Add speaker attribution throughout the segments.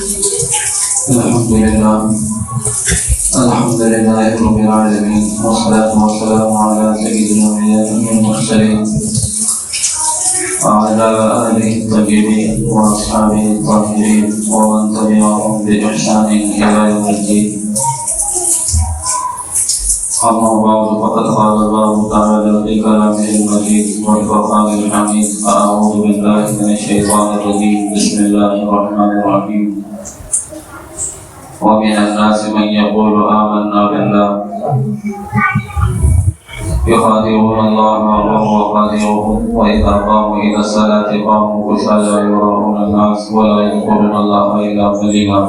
Speaker 1: الحمد لله رب العالمين، والصلاة والسلام على سيد الأنبياء والمرسلين وعلى آله الطيبين وأصحابه الطاهرين ومن تبعهم بإحسان إلى يوم الدين. أما بعد، فقد قال الله تعالى في كلامه المجيد والفرقان الحميد: أعوذ بالله من الشيطان الرجيم، بسم الله الرحمن الرحيم. ومن الناس من يقول آمنا بالله يخادعون الله وهو خادعهم وإذا قاموا إلى الصلاة قاموا كسالى يراءون الناس ولا يذكرون الله إلا قليلا.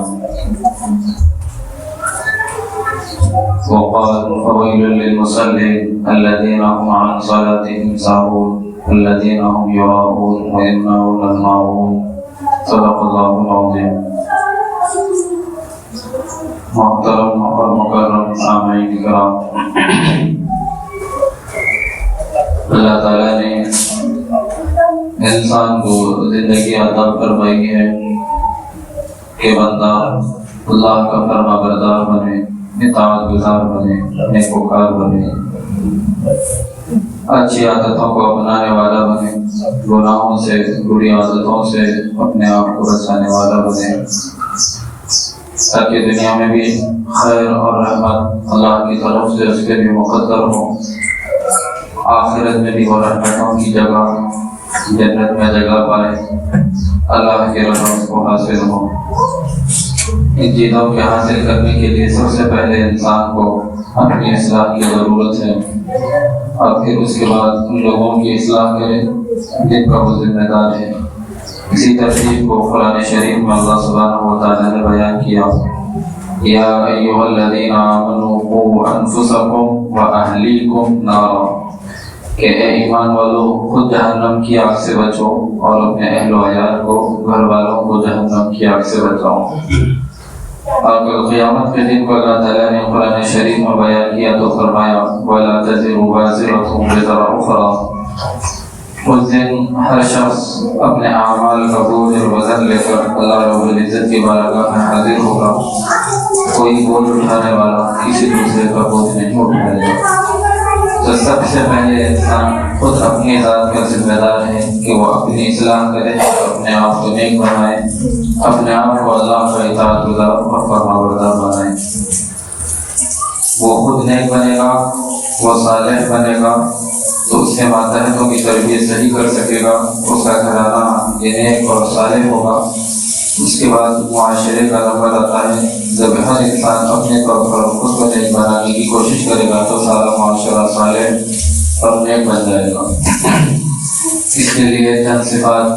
Speaker 1: وقال: فويل للمصلين الذين هم عن صلاتهم ساهون الذين هم يراءون ويمنعون الماعون. صدق الله العظيم. محترم اور مکرم سامعین کرام، اللہ تعالیٰ نے انسان کو زندگی عطا فرمائی ہے کہ بندہ اللہ کا فرما بردار بنے، اطاعت گزار بنے، نیکوکار بنے، اچھی عادتوں کو اپنانے والا بنے، گناہوں سے، بری عادتوں سے اپنے آپ کو بچانے والا بنے، تاکہ دنیا میں بھی خیر اور رحمت اللہ کی طرف سے اس کے بھی مقدر ہو، آخرت میں بھی وہ رحمتوں کی جگہ جنت میں جگہ پائے، اللہ کی رضا اس کو حاصل ہو۔ ان چیزوں کے حاصل کرنے کے لیے سب سے پہلے انسان کو اپنی اصلاح کی ضرورت ہے، اور پھر اس کے بعد ان لوگوں کی اصلاح کرے جن کا وہ ذمہ دار ہے۔ اسی ترتیب کو قرآن شریف میں اللہ سبحانہ و تعالیٰ نے بیان کیا: یا ایھا الذین آمنوا قوا انفسکم واہلیکم نارا، کہ اے ایمان والو خود جہنم کی آگ سے بچو اور اپنے اہل و عیال کو، گھر والوں کو جہنم کی آگ سے بچاؤ۔ اور کل قیامت کے دن کو اللہ تعالیٰ نے قرآن شریف میں بیان کیا تو فرمایا: وَلَا تَزِرُ وَازِرَةٌ وِزْرَ أُخْرَىٰ۔ اس دن ہر شخص اپنے اعمال کا بوجھ اور وزن لے کر اللہ رب العزت کی بارگاہ میں حاضر ہوگا۔ کوئی بوجھ اٹھانے والا کسی دوسرے کا بوجھ نہیں اٹھائے گا۔ تو سب سے پہلے انسان خود اپنی ذات کا ذمہ دار ہے کہ وہ اپنی اصلاح کرے، اپنے آپ کو نیک بنائے، اپنے آپ کو اللہ کا اطاعت گزار اور فرما بردار بنائے۔ وہ خود نیک بنے گا، وہ صالح بنے گا، تو اس کے ماتحتوں کی تربیت صحیح کر سکے گا، اس کا گھرانہ یہ نیک اور صالح ہوگا۔ اس کے بعد معاشرے کا نمبر آتا ہے، جب ہر انسان اپنے طور پر خود کو نیک بنانے کی کوشش کرے گا تو سارا معاشرہ صالح اور نیک بن جائے گا۔ اس کے لیے چند صفات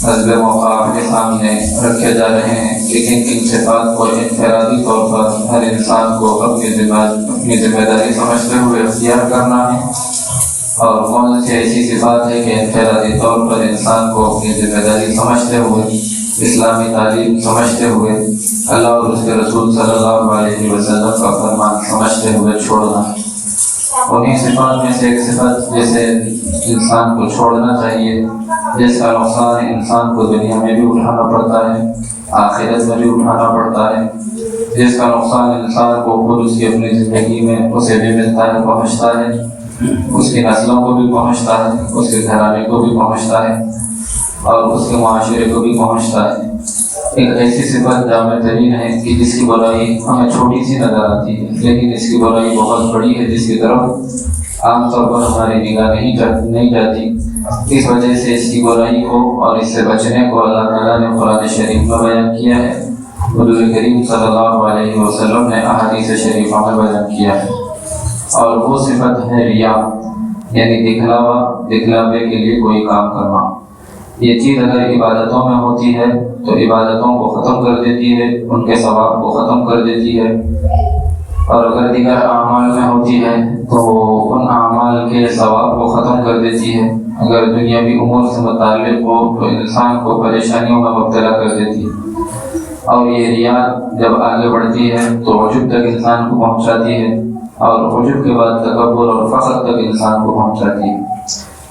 Speaker 1: حسب موقع آپ کے سامنے رکھے جا رہے ہیں، لیکن ان صفات کو انفرادی طور پر ہر انسان کو اپنی ذمہ داری سمجھتے ہوئے اختیار کرنا ہے۔ اور کون سی ایسی صفات ہے کہ انفرادی طور پر انسان کو اپنی ذمہ داری سمجھتے ہوئے، اسلامی تعلیم سمجھتے ہوئے، اللہ اور اس کے رسول صلی اللہ علیہ وسلم کا فرمان سمجھتے ہوئے چھوڑنا ہے۔ انہیں صفات میں سے ایک صفت جیسے انسان کو چھوڑنا چاہیے، جس کا نقصان انسان کو دنیا میں بھی اٹھانا پڑتا ہے، آخرت میں بھی اٹھانا پڑتا ہے، جس کا نقصان انسان کو خود اس کی اپنی زندگی میں اسے بھی ملتا ہے، پہنچتا ہے، اس کی نسلوں کو بھی پہنچتا ہے، اس کے گھرانے کو بھی پہنچتا ہے، اور اس کے معاشرے کو بھی پہنچتا ہے۔ ایک ایسی صفت جامع ترین ہے کہ جس کی برائی ہمیں چھوٹی سی نظر آتی ہے، لیکن اس کی برائی بہت بڑی ہے، جس کی طرف عام طور پر ہماری نگاہ نہیں جاتی۔ اس وجہ سے اس کی برائی کو اور اس سے بچنے کو اللہ تعالیٰ نے قرآن شریف میں بیان کیا ہے، حضور کریم صلی اللہ علیہ وسلم نے احادیث شریفہ میں بیان کیا ہے۔ اور وہ صفت ہے ریا، یعنی دکھلاوے کے لیے کوئی کام کرنا۔ یہ چیز اگر عبادتوں میں ہوتی ہے تو عبادتوں کو ختم کر دیتی ہے، ان کے ثواب کو ختم کر دیتی ہے، اور اگر دیگر اعمال میں ہوتی ہے تو ان اعمال کے ثواب کو ختم کر دیتی ہے۔ اگر دنیاوی امور سے متعلق ہو تو انسان کو پریشانیوں میں مبتلا کر دیتی ہے، اور یہ ریا جب آگے بڑھتی ہے تو عجب تک انسان کو پہنچاتی ہے، اور عجب کے بعد تکبر اور فخر تک انسان کو پہنچاتی ہے۔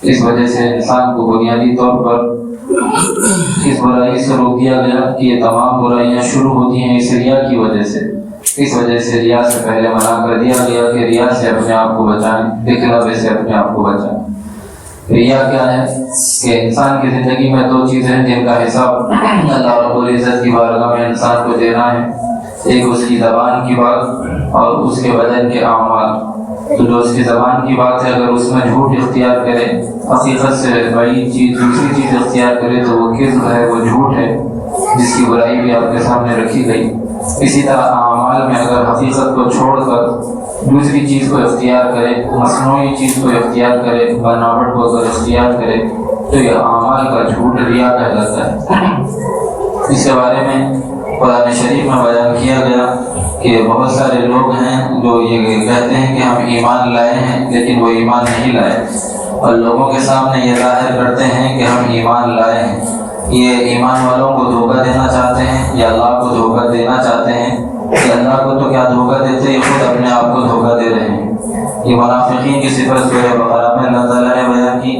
Speaker 1: اس وجہ سے انسان کو بنیادی طور پر اس برائی سے روک دیا گیا کہ یہ تمام برائیاں شروع ہوتی ہیں اس ریا کی وجہ سے۔ اس وجہ سے ریا سے پہلے منع کر دیا گیا کہ ریا سے اپنے آپ کو بچائیں، دکھلاوے سے اپنے آپ کو بچائیں۔ ریا کیا ہے کہ انسان کی زندگی میں دو چیزیں ہیں جن کا حساب اللہ رب العزت کی بارگاہ میں انسان کو دینا ہے، ایک اس کی زبان کی بات اور اس کے بدن کے اعمال۔ تو جو اس کی زبان کی بات ہے، اگر اس میں جھوٹ اختیار کرے، حقیقت سے بڑی چیز دوسری چیز اختیار کرے تو وہ کذب ہے، وہ جھوٹ ہے، جس کی برائی بھی آپ کے سامنے رکھی گئی۔ اسی طرح اعمال میں اگر حقیقت کو چھوڑ کر دوسری چیز کو اختیار کرے، مصنوعی چیز کو اختیار کرے، بناوٹ کو اگر اختیار کرے تو یہ اعمال کا جھوٹ ریا کہلاتا ہے۔ اس کے بارے میں قرآن شریف میں بیان کیا گیا کہ بہت سارے لوگ ہیں جو یہ کہتے ہیں کہ ہم ایمان لائے ہیں لیکن وہ ایمان نہیں لائے، اور لوگوں کے سامنے یہ ظاہر کرتے ہیں کہ ہم ایمان لائے ہیں۔ یہ ایمان والوں کو دھوکہ دینا چاہتے ہیں یا اللہ کو دھوکہ دینا چاہتے ہیں کہ اللہ کو تو کیا دھوکہ دیتے، یہ خود اپنے آپ کو دھوکہ دے رہے ہیں۔ یہ منافقین کی صفت سورہ بقرہ میں اللہ تعالیٰ نے بیان کی۔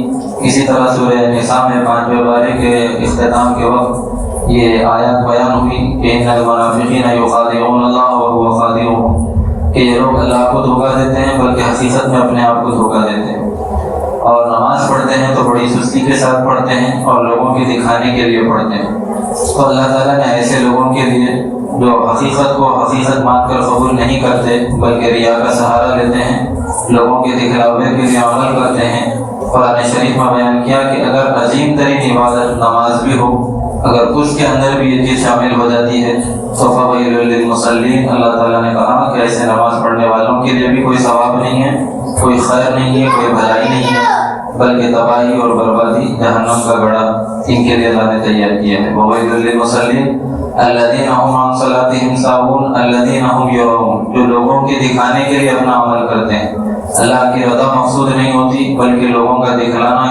Speaker 1: اسی طرح سورہ نساء میں 5ویں پارے کے اختتام کے وقت یہ آیات بیان ہوئی کہ ان المنافقین یخادعون اللہ وهو خادعهم، کہ یہ لوگ اللہ کو دھوکہ دیتے ہیں بلکہ حقیقت میں اپنے آپ کو دھوکہ دیتے ہیں۔ اور نماز پڑھتے ہیں تو بڑی سستی کے ساتھ پڑھتے ہیں اور لوگوں کی دکھانے کے لیے پڑھتے ہیں۔ تو اللہ تعالیٰ نے ایسے لوگوں کے لیے جو حقیقت کو حقیقت مان کر قبول نہیں کرتے بلکہ ریا کا سہارا لیتے ہیں، لوگوں کے دکھلاوے کے لیے عمل کرتے ہیں، قرآن شریف میں بیان کیا کہ اگر عظیم ترین عبادت نماز بھی ہو، اگر اس کے اندر بھی یہ چیز شامل ہو جاتی ہے تو فویل للمصلین، اللہ تعالیٰ نے کہا کہ ایسے نماز پڑھنے والوں کے لیے بھی کوئی ثواب نہیں ہے، کوئی خیر نہیں ہے، کوئی بھلائی نہیں ہے، بلکہ تباہی اور بربادی، جہنم کا گڑھا ان کے لیے اللہ نے تیار کیا ہے۔ وویل للمصلین الذین هم عن صلاتهم ساہون الذین هم یراؤون، جو لوگوں کے دکھانے کے لیے اپنا عمل کرتے ہیں۔ اللہ کی رضا مقصود نہیں ہوتی بلکہ لوگوں کا دکھلانا،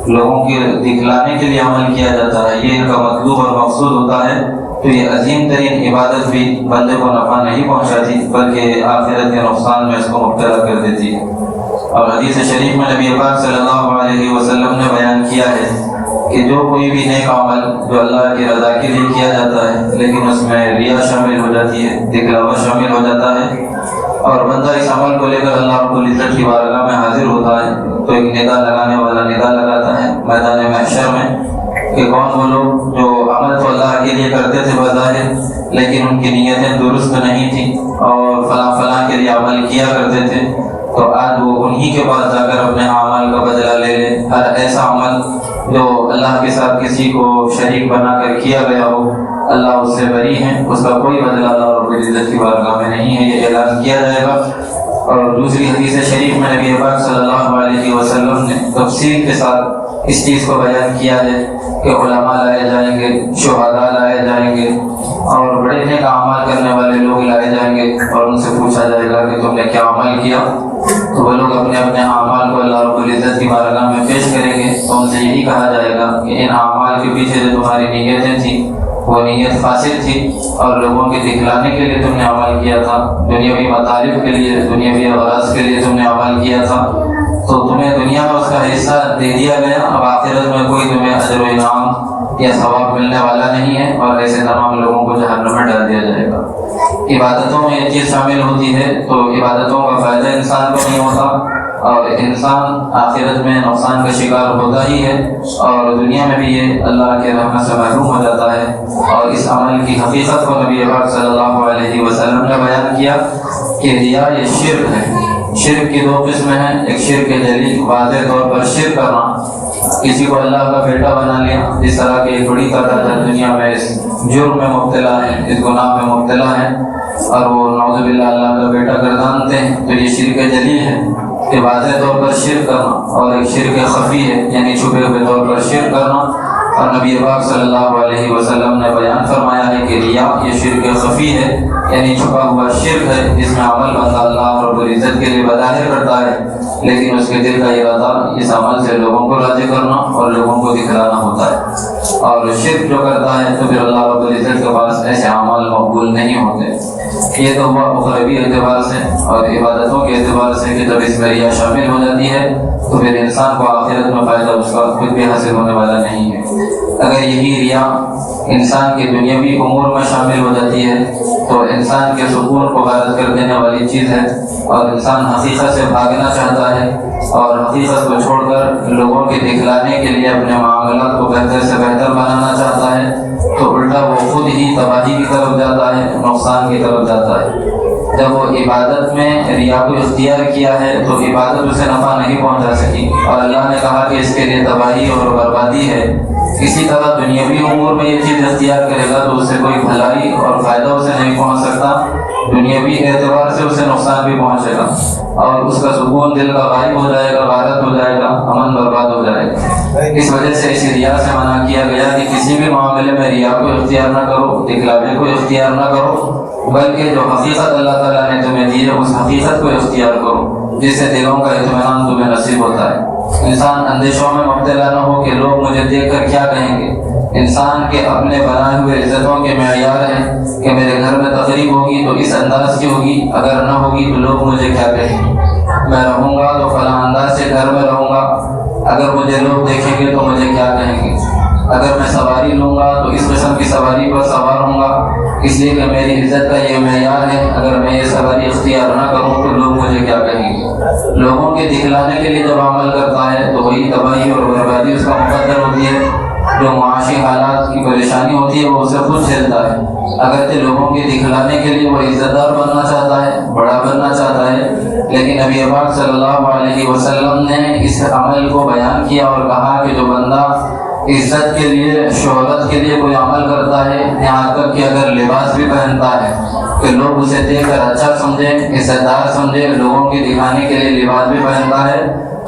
Speaker 1: لوگوں کے دکھلانے کے لیے عمل کیا جاتا ہے، یہ ان کا مطلوب اور مقصود ہوتا ہے۔ تو یہ عظیم ترین عبادت بھی بندے کو نفع نہیں پہنچاتی بلکہ آخرت کے نقصان میں اس کو مبتلا کر دیتی ہے۔ اور حدیث شریف میں نبی پاک صلی اللہ علیہ وسلم نے بیان کیا ہے کہ جو کوئی بھی نیک عمل جو اللہ کی رضا کے لیے کیا جاتا ہے لیکن اس میں ریا شامل ہو جاتی ہے، دکھلاوا شامل ہو جاتا ہے، اور بندہ اس عمل کو لے کر اللہ رب العزت کی بارگاہ میں حاضر ہوتا ہے تو ایک ندا لگانے والا ندا لگاتا ہے میدان محشر میں کہ کون وہ لوگ جو عمل تو اللہ کے لیے کرتے تھے بظاہر لیکن ان کی نیتیں درست نہیں تھیں اور فلاں کے لیے عمل کیا کرتے تھے، تو آج وہ انہی کے پاس جا کر اپنے اعمال کا بدلہ لے لے۔ ہر ایسا عمل جو اللہ کے ساتھ کسی کو شریک بنا کر کیا گیا ہو، اللہ اس سے بری ہیں، اس کا کوئی بدلہ اللہ رب العزت کی بارگاہ میں نہیں ہے، یہ اعلان کیا جائے گا۔ اور دوسری حدیث شریف میں نبی پاک صلی اللہ علیہ وسلم نے تفصیل کے ساتھ اس چیز کو بیان کیا ہے کہ علماء لائے جائیں گے، شہداء لائے جائیں گے اور بڑے نیک اعمال کرنے والے لوگ لائے جائیں گے، اور ان سے پوچھا جائے گا کہ تم نے کیا عمل کیا، تو وہ لوگ اپنے اپنے اعمال کو اللہ رب العزت کی بارگاہ میں پیش کریں گے، تو ان سے یہی کہا جائے گا کہ ان اعمال کے پیچھے جو تمہاری نیتیں تھیں وہ نیت فاسد تھی اور لوگوں کے دکھلانے کے لیے تم نے عمل کیا تھا، دنیاوی مطالب کے لیے، دنیاوی غرض کے لیے تم نے عمل کیا تھا، تو تمہیں دنیا میں اس کا حصہ دے دیا گیا، اب آخرت میں کوئی تمہیں اجر و انعام یا ثواب ملنے والا نہیں ہے، اور ایسے تمام لوگوں کو جہنم میں ڈال دیا جائے گا۔ عبادتوں میں یہ چیز شامل ہوتی ہے تو عبادتوں کا فائدہ انسان کو نہیں ہوتا، اور انسان آخرت میں نقصان کا شکار ہوتا ہی ہے، اور دنیا میں بھی یہ اللہ کے رحمت سے محروم ہو جاتا ہے۔ اور اس عمل کی حقیقت کو نبی پاک صلی اللہ علیہ وسلم نے بیان کیا کہ ریا یہ شرک ہے۔ شرک کی دو قسمیں ہیں، ایک شرک جلی، واضح طور پر شرک کرنا، کسی کو اللہ کا بیٹا بنا لیا، جس طرح کی ایک بڑی تعداد دنیا میں اس جرم میں مبتلا ہے، اس گناہ میں مبتلا ہے، اور وہ نعوذ باللہ اللہ کا بیٹا گردانتے ہیں، تو یہ شرک جلی ہے کہ واضح طور پر شرک کرنا، اور ایک شرک خفی ہے یعنی چھپے ہوئے طور پر شرک کرنا۔ اور نبی پاک صلی اللہ علیہ وسلم نے بیان فرمایا ہے کہ ریا یہ شرک خفی ہے یعنی چھپا ہوا شرک ہے، جس میں عمل بندہ اللہ رب العزت کے لیے بظاہر کرتا ہے لیکن اس کے دل کا ارادہ اس عمل سے لوگوں کو راضی کرنا اور لوگوں کو دکھلانا ہوتا ہے، اور شرک جو کرتا ہے تو پھر اللہ رب العزت کے پاس ایسے عمل مقبول نہیں ہوتے۔ یہ تو ہوا اخروی اعتبار سے، اور عبادتوں کے اعتبار سے کہ جب اس میں ریا شامل ہو جاتی ہے تو پھر انسان کو آخرت میں فائدہ اس کا خود بھی حاصل ہونے والا نہیں ہے۔ اگر یہی ریا انسان کے دنیاوی امور میں شامل ہو جاتی ہے تو انسان کے سکون کو غارت کر دینے والی چیز ہے، اور انسان حقیقت سے بھاگنا چاہتا ہے اور حقیقت کو چھوڑ کر لوگوں کے دکھلانے کے لیے اپنے معاملات کو بہتر سے بہتر بنانا چاہتا ہے، تو الٹا وہ خود ہی تباہی کی طرف جاتا ہے، نقصان کی طرف جاتا ہے۔ جب وہ عبادت میں ریا کو اختیار کیا ہے تو عبادت اسے نفع نہیں پہنچا سکی، اور اللہ نے کہا کہ اس کے لیے تباہی اور بربادی ہے۔ اسی طرح دنیاوی امور میں یہ چیز اختیار کرے گا تو اس سے کوئی بھلائی اور فائدہ اسے نہیں پہنچ سکتا، دنیاوی اعتبار سے اسے نقصان بھی پہنچے گا، اور اس کا سکون دل کا غائب ہو جائے گا، غارت ہو جائے گا، امن برباد ہو جائے گا۔ اس وجہ سے اس ریا سے منع کیا گیا کہ کسی بھی معاملے میں ریا کو اختیار نہ کرو، دکھلاوے کو اختیار نہ کرو، بلکہ جو حقیقت اللہ تعالیٰ نے تمہیں دی ہے اس حقیقت کو اختیار کرو، جس سے دلوں کا اطمینان تمہیں نصیب ہوتا ہے۔ انسان اندیشوں میں مبتلا نہ ہو کہ لوگ مجھے دیکھ کر کیا کہیں گے۔ انسان کے اپنے بنائے ہوئے عزتوں کے معیار ہیں کہ میرے گھر میں تقریب ہوگی تو اس انداز کی ہوگی، اگر نہ ہوگی تو لوگ مجھے کیا کہیں گے۔ میں رہوں گا تو فلاں انداز سے گھر میں رہوں گا، اگر مجھے لوگ دیکھیں گے تو مجھے کیا کہیں گے۔ اگر میں سواری لوں گا تو اس قسم کی سواری پر سوار ہوں گا، اس لیے کہ میری عزت کا یہ معیار ہے، اگر میں یہ سواری اختیار نہ کروں تو لوگ مجھے کیا کہیں گے۔ لوگوں کے دکھلانے کے لیے جب عمل کرتا ہے تو وہی تباہی اور بربادی اس کا مقدر ہوتی ہے۔ جو معاشی حالات کی پریشانی ہوتی ہے وہ اسے خود جھیلتا ہے، اگرچہ لوگوں کے دکھلانے کے لیے وہ عزت دار بننا چاہتا ہے، بڑا بننا چاہتا ہے، لیکن نبی پاک صلی اللہ علیہ وسلم نے اس عمل کو بیان کیا اور کہا کہ جو بندہ عزت کے لیے، شہرت کے لیے کوئی عمل کرتا ہے، یہاں تک کہ اگر لباس بھی پہنتا ہے کہ لوگ اسے دیکھ کر اچھا سمجھیں، عزت دار سمجھیں، لوگوں کے دکھانے کے لیے لباس بھی پہنتا ہے،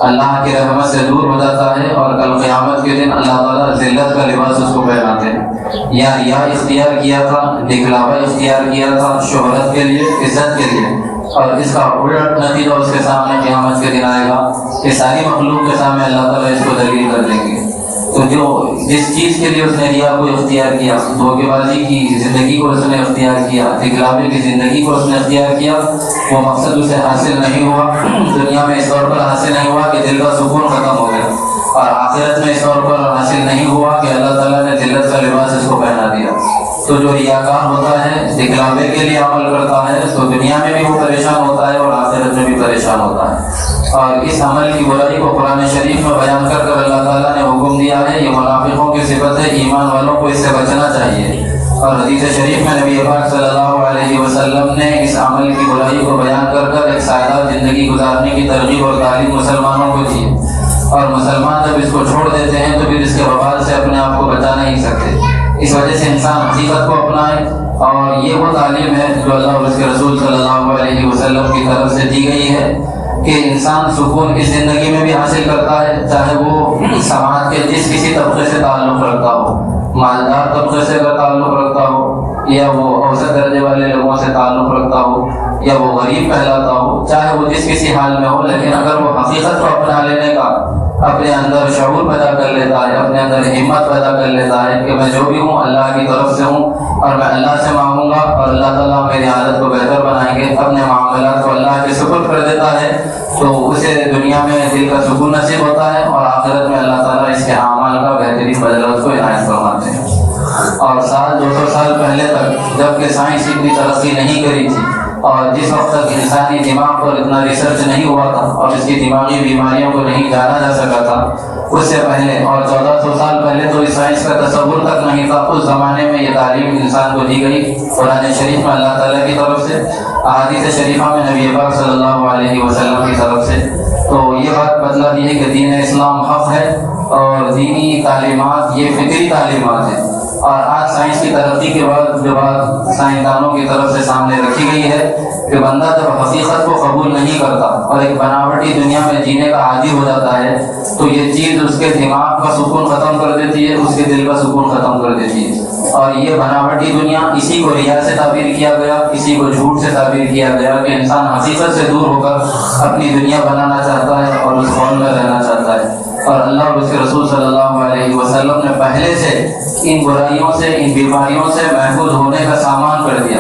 Speaker 1: اللہ کی رحمت سے دور ہو جاتا ہے، اور کل قیامت کے دن اللہ تعالیٰ ذلت کا لباس اس کو پہناتے ہیں۔ یا ریا اختیار کیا تھا، دکھلاوا اختیار کیا تھا شہرت کے لیے، عزت کے لیے، اور اس کا الٹ نتیجہ اس کے سامنے قیامت کے دن آئے گا کہ ساری مخلوق کے سامنے اللہ تعالیٰ اس کو ذلیل کر دیں گے۔ تو جو جس چیز کے لیے اس نے ریا کو اختیار کیا، دھوکے بازی کی زندگی کو اس نے اختیار کیا، دکھلاوے کی زندگی کو اس نے اختیار کیا، وہ مقصد اسے حاصل نہیں ہوا، دنیا میں اس طور پر حاصل نہیں ہوا کہ دل کا سکون ختم ہو گیا، اور آخرت میں اس طور پر حاصل نہیں ہوا کہ اللہ تعالیٰ نے ذلت کا لباس اس کو پہنا دیا۔ تو جو ریاکار ہوتا ہے، دکھلاوے کے لیے عمل کرتا ہے، تو دنیا میں بھی وہ پریشان ہوتا ہے اور آخرت میں بھی پریشان ہوتا ہے۔ اور اس عمل کی برائی کو قرآن شریف میں بیان کر کر اللہ تعالیٰ نے حکم دیا ہے، یہ منافقوں کی صفت ہے، ایمان والوں کو اس سے بچنا چاہیے۔ اور حدیث شریف میں نبی پاک صلی اللہ علیہ وسلم نے اس عمل کی برائی کو بیان کر کر ایک سادہ زندگی گزارنے کی ترغیب اور تعلیم مسلمانوں کو دی، اور مسلمان جب اس کو چھوڑ دیتے ہیں تو پھر اس کے وبال سے اپنے آپ کو بچا نہیں سکتے۔ اس وجہ سے انسان حقیقت کو اپنائے، اور یہ وہ تعلیم ہے جو اللہ اور اس کے رسول صلی اللہ علیہ وسلم کی طرف سے دی گئی ہے کہ انسان سکون اس زندگی میں بھی حاصل کرتا ہے، چاہے وہ سماج کے جس کسی طبقے سے تعلق رکھتا ہو، مالدار طبقے سے اگر تعلق رکھتا ہو، یا وہ اوسط درجے والے لوگوں سے تعلق رکھتا ہو، یا وہ غریب کہلاتا ہو، چاہے وہ جس کسی حال میں ہو، لیکن اگر وہ حقیقت کو اپنا لینے کا اپنے اندر شعور پیدا کر لیتا ہے، اپنے اندر ہمت پیدا کر لیتا ہے کہ میں جو بھی ہوں اللہ کی طرف سے ہوں، اور میں اللہ سے مانگوں گا اور اللہ تعالیٰ میری حالت کو بہتر بنائیں گے، اپنے معاملات کو اللہ کے سپرد کر دیتا ہے، تو اسے دنیا میں دل کا سکون نصیب ہوتا ہے، اور آخرت میں اللہ تعالیٰ اس کے اعمال کا بہترین بدلہ اس کو عنایت فرماتے ہیں۔ اور 200 سال پہلے تک جب کہ سائنس اتنی ترقی نہیں کری تھی، اور جس وقت تک انسانی دماغ پر اتنا ریسرچ نہیں ہوا تھا اور اس کی دماغی بیماریوں کو نہیں جانا جا سکا تھا، اس سے پہلے اور 1400 سال پہلے تو اس سائنس کا تصور تک نہیں تھا، اس زمانے میں یہ تعلیم انسان کو دی گئی قرآن شریف میں اللہ تعالیٰ کی طرف سے، احادیث شریفہ میں نبی پاک صلی اللہ علیہ وسلم کی طرف سے۔ تو یہ بات بتلا دی ہے کہ دین اسلام حق ہے، اور دینی تعلیمات یہ فطری تعلیمات ہیں، اور آج سائنس کی ترقی کے بعد جو بات سائنسدانوں کی طرف سے سامنے رکھی گئی ہے کہ بندہ جب حقیقت کو قبول نہیں کرتا اور ایک بناوٹی دنیا میں جینے کا عادی ہو جاتا ہے تو یہ چیز اس کے دماغ کا سکون ختم کر دیتی ہے، اس کے دل کا سکون ختم کر دیتی ہے۔ اور یہ بناوٹی دنیا، اسی کو ریا سے تعبیر کیا گیا، اسی کو جھوٹ سے تعبیر کیا گیا کہ انسان حقیقت سے دور ہو کر اپنی دنیا بنانا چاہتا ہے اور اس قوم میں رہنا چاہتا ہے۔ اور اللہ اور اس کے رسول صلی اللہ علیہ وسلم نے پہلے سے ان برائیوں سے، ان بیماریوں سے محفوظ ہونے کا سامان کر دیا۔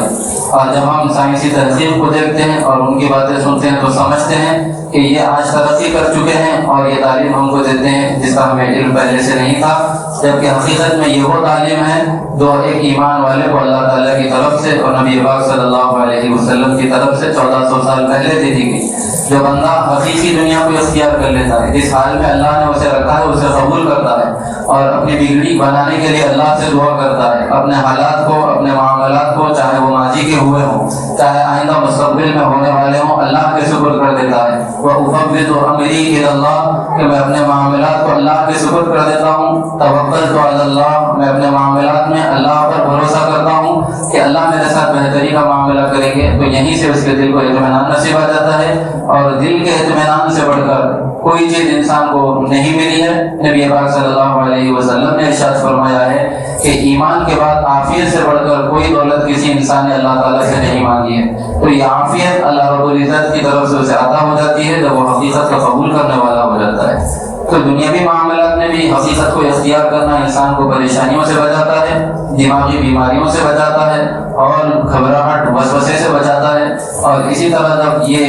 Speaker 1: اور جب ہم سائنسی تہذیب کو دیکھتے ہیں اور ان کی باتیں سنتے ہیں تو سمجھتے ہیں کہ یہ آج ترقی کر چکے ہیں اور یہ تعلیم ہم کو دیتے ہیں جس کا ہمیں علم پہلے سے نہیں تھا، جبکہ حقیقت میں یہ وہ تعلیم ہے جو ایک ایمان والے کو اللہ تعالیٰ کی طرف سے اور نبی پاک صلی اللہ علیہ وسلم کی طرف سے 1400 سال پہلے دے دی گئی۔ جو بندہ حقیقی دنیا کو اختیار کر لیتا ہے، جس حال میں اللہ نے اسے رکھا ہے اسے قبول کرتا ہے اور اپنی بگڑی بنانے کے لیے اللہ سے دعا کرتا ہے، اپنے حالات کو، اپنے معاملات کو، چاہے وہ ماضی کے ہوئے ہوں چاہے آئندہ مستقبل میں ہونے والے ہوں، اللہ کے سپرد کر دیتا ہے۔ وَأُفَوِّضُ أَمْرِي إِلَى اللَّهِ، کہ میں اپنے معاملات کو اللہ کے سپرد کر دیتا ہوں۔ تَوَكَّلْتُ عَلَى اللَّهِ، میں اپنے معاملات میں اللہ پر بھروسہ کرتا ہوں کہ اللہ میرے ساتھ بہتری کا معاملہ کریں گے، تو یہیں سے اس کے دل کو اطمینان نصیب آ جاتا ہے۔ اور دل کے اطمینان سے بڑھ کر کوئی چیز انسان کو نہیں ملی ہے۔ نبی پاک صلی اللہ علیہ وسلم نے ارشاد فرمایا ہے کہ ایمان کے بعد عافیت سے بڑھ کر کوئی دولت کسی انسان نے اللہ تعالیٰ سے نہیں مانگی ہے۔ تو یہ عافیت اللہ رب العزت کی طرف سے اسے عطا ہو جاتی ہے جب وہ حقیقت کا قبول کرنے والا ہو جاتا ہے۔ تو دنیاوی معاملات میں بھی حقیقت کو اختیار کرنا انسان کو پریشانیوں سے بچاتا ہے، دماغی بیماریوں سے بچاتا ہے اور گھبراہٹ وسوسے سے بچاتا ہے۔ اور اسی طرح جب یہ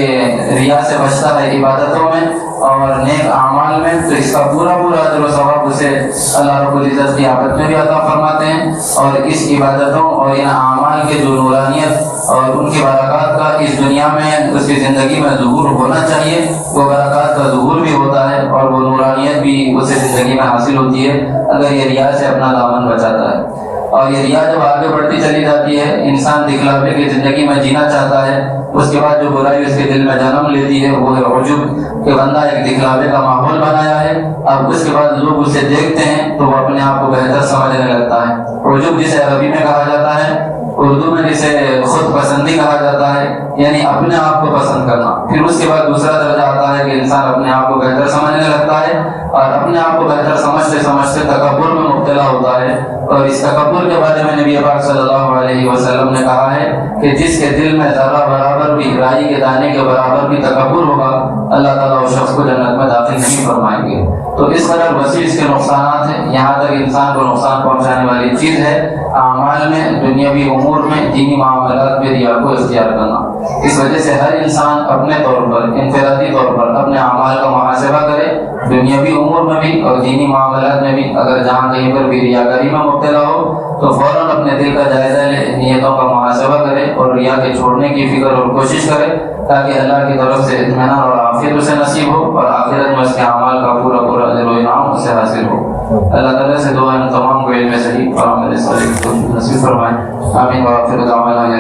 Speaker 1: ریا سے بچتا ہے عبادتوں میں اور نیک اعمال میں، تو اس کا پورا اجر و ثواب اسے اللہ رب العزت کی عابد میں بھی عطا فرماتے ہیں۔ اور اس عبادتوں اور ان اعمال کے جو نورانیت اور ان کی برکات کا اس دنیا میں اس کی زندگی میں ظہور ہونا چاہیے، وہ برکات کا ظہور بھی ہوتا ہے اور وہ نورانیت بھی اسے زندگی میں حاصل ہوتی ہے اگر یہ ریا سے اپنا دامن بچاتا ہے۔ اور یہ ریا جب آگے بڑھتی چلی جاتی ہے، انسان دکھلاوے کی زندگی میں جینا چاہتا ہے، اس کے بعد جو برائی اس کے دل میں جنم لیتی ہے وہ ہے عجب، کہ بندہ ایک دکھلاوے کا ماحول بنایا ہے، اب اس کے بعد لوگ اسے دیکھتے ہیں تو وہ اپنے آپ کو بہتر سمجھنے لگتا ہے۔ عجب جسے عربی میں کہا جاتا ہے، اردو میں جسے خود پسندی کہا جاتا ہے، یعنی اپنے آپ کو پسند کرنا۔ پھر اس کے بعد دوسرا درجہ آتا ہے کہ انسان اپنے آپ کو بہتر سمجھنے لگتا ہے اور اپنے آپ کو بہتر سمجھتے تکبر میں مبتلا ہوتا ہے۔ اور اس تکبر کے بارے میں نبی پاک صلی اللہ علیہ وسلم نے کہا ہے کہ جس کے دل میں ذرہ برابر بھی، رائی کے دانے کے برابر بھی تکبر ہوگا، اللہ تعالیٰ اس شخص کو جنت میں داخل نہیں فرمائیں گے۔ تو اس قدر وسیع اس کے نقصانات ہیں، یہاں تک انسان کو نقصان پہنچانے والی چیز ہے اعمال میں، دنیاوی امور میں، دینی معاملات میں ریا کو اختیار کرنا۔ اس وجہ سے ہر انسان اپنے طور پر، انفرادی طور پر اپنے اعمال کا محاسبہ کرے، دنیاوی امور میں بھی اور دینی معاملات میں بھی۔ اگر جہاں کہیں پر بھی ریاکاری میں مبتلا ہو تو فوراً اپنے دل کا جائزہ لے، نیتوں کا محاسبہ کرے اور ریا کے چھوڑنے کی فکر اور کوشش کرے، تاکہ اللہ کی طرف سے اطمینان اور عافیت اسے نصیب ہو اور آخرت میں اس کے اعمال کا پورا اجر و انعام اسے حاصل ہو۔ اللہ تعالیٰ سے دعا ہے تمام کو علم صحیح اور عمل صالح نصیب فرمائے۔ آمین۔ وآخر دعوانا